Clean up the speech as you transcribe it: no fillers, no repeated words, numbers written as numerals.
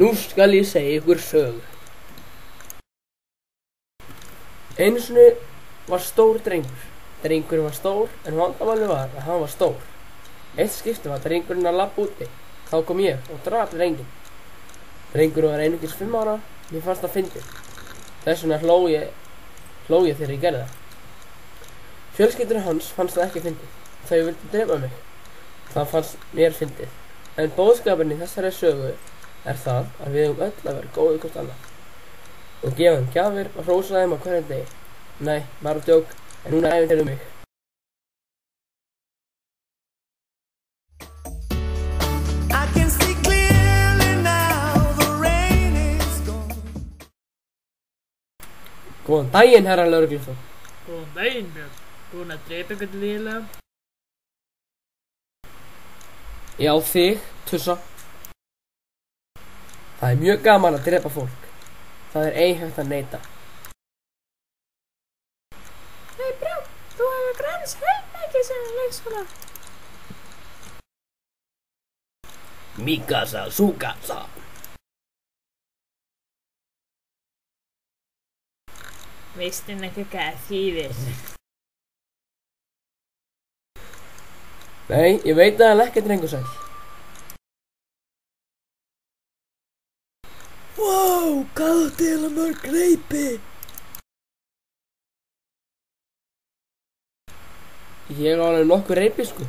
Nú skal ég segja ykkur sögu. Einu sinni var stór drengur. Drengurinn var stór, en vandamálið var að hann var stór. Eitt skipti var drengurinn að labba úti. Þá kom ég og drap drenginn. Drengurinn var einungis 5 ára, mér fannst það fyndið. Þess vegna hló ég þegar ég gerði það. Fjölskyldur hans fannst það ekki fyndið. Þau vildu drepa mig. Það fannst mér fyndið. En boðskapurinn í þessari sögu er það að við öll að vera góðir hvort annað. Og gefa þeim gjafir og hrósa þeim á hverjum degi. Nei, bara djók, en núna æfintýri mig. Góðan daginn, herra lögreglustjóri. Góðan daginn, Björn. Búinn að drepa eitthvað lélega? Já, þig, tussa. Það er mjög gaman að drepa fólk. Það er ei hægt að neita. Nei, Björn, þú hefur græns heilmikið sem leikskóla. Mikasa, sukasa. Veistu ekki hvað það þýðir? Nei, ég veit að hann ekki drengur sæll. Vá, hvað átti eiginlega mörg reipi? Ég á alveg nokkuð reipi, sko.